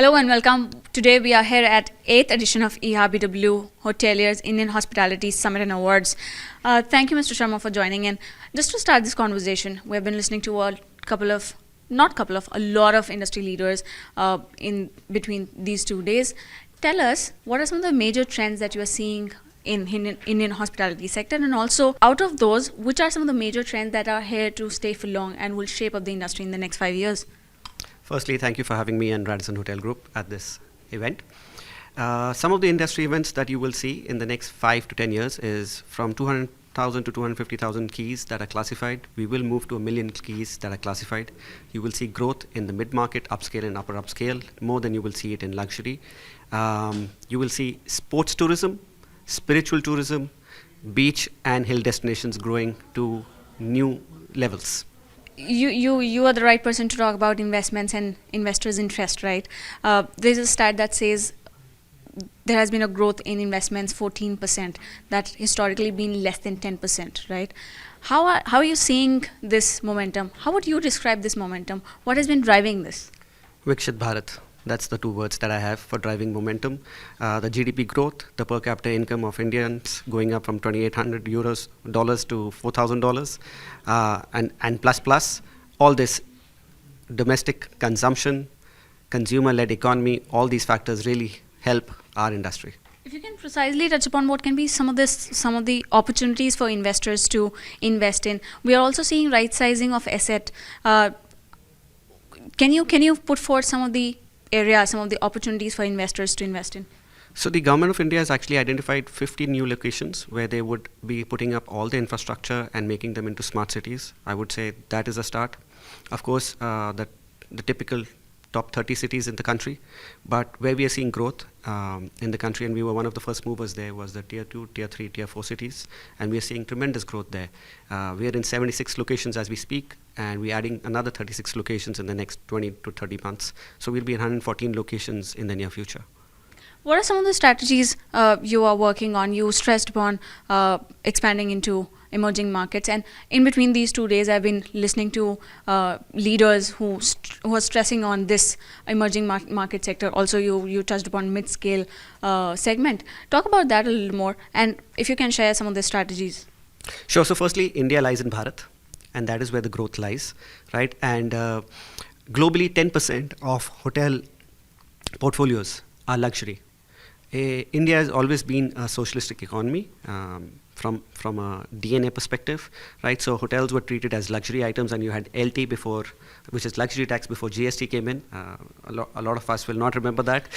Hello and welcome. Today we are here at 8th edition of IHA Hoteliers Indian Hospitality Summit and Awards. Thank you, Mr. Sharma, for joining in. Just to start this conversation, we have been listening to a lot of industry leaders in between these 2 days. Tell us, what are some of the major trends that you are seeing in Indian hospitality sector, and also out of those, which are some of the major trends that are here to stay for long and will shape up the industry in the next 5 years? Firstly, thank you for having me and Radisson Hotel Group at this event. Some of the industry events that you will see in the next 5 to 10 years is from 200,000 to 250,000 keys that are classified. We will move to 1 million keys that are classified. You will see growth in the mid-market, upscale and upper upscale, more than you will see it in luxury. You will see sports tourism, spiritual tourism, beach and hill destinations growing to new levels. You are the right person to talk about investments and investors' interest, right? There's a stat that says there has been a growth in investments 14%, that historically been less than 10%, right? How are you seeing this momentum? How would you describe this momentum? What has been driving this? Viksit Bharat. That's the 2 words that I have for driving momentum. The GDP growth, the per capita income of Indians going up from $2,800 to $4,000, and plus, all this domestic consumption, consumer-led economy, all these factors really help our industry. If you can precisely touch upon what can be some of the opportunities for investors to invest in. We are also seeing right sizing of asset. Can you put forth some of the areas, some of the opportunities for investors to invest in? So the government of India has actually identified 50 new locations where they would be putting up all the infrastructure and making them into smart cities. I would say that is a start. Of course, the typical top 30 cities in the country, but where we are seeing growth in the country, and we were one of the first movers there, was the tier 2, tier 3, tier 4 cities, and we are seeing tremendous growth there. We are in 76 locations as we speak, and we're adding another 36 locations in the next 20 to 30 months. So we'll be in 114 locations in the near future. What are some of the strategies you are working on? You stressed upon expanding into emerging markets, and in between these 2 days I've been listening to leaders who are stressing on this emerging market sector. Also you touched upon mid-scale segment. Talk about that a little more, and if you can share some of the strategies. Sure. So firstly, India lies in Bharat, and that is where the growth lies, right? And globally 10% of hotel portfolios are luxury. India has always been a socialistic economy from a DNA perspective, right? So hotels were treated as luxury items, and you had LT before, which is luxury tax before GST came in. A lot of us will not remember that.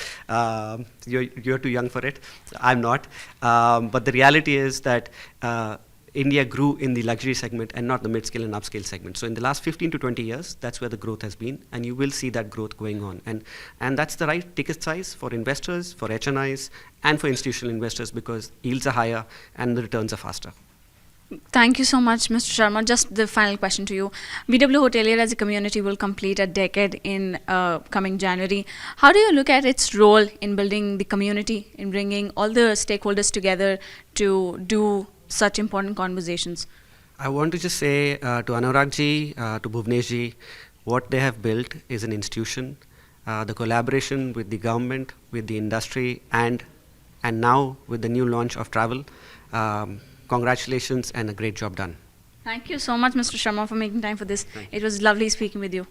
You're too young for it. I'm not. But the reality is that India grew in the luxury segment and not the mid-scale and upscale segment. So in the last 15 to 20 years, that's where the growth has been, and you will see that growth going on. And that's the right ticket size for investors, for HNIs, and for institutional investors, because yields are higher and the returns are faster. Thank you so much, Mr. Sharma. Just the final question to you. VW Hotelier as a community will complete a decade in coming January. How do you look at its role in building the community, in bringing all the stakeholders together to do such important conversations? I want to just say to Anurag ji, to Bhuvnesh ji, what they have built is an institution. The collaboration with the government, with the industry, and now with the new launch of travel. Congratulations and a great job done. Thank you so much, Mr. Sharma, for making time for this. It was lovely speaking with you.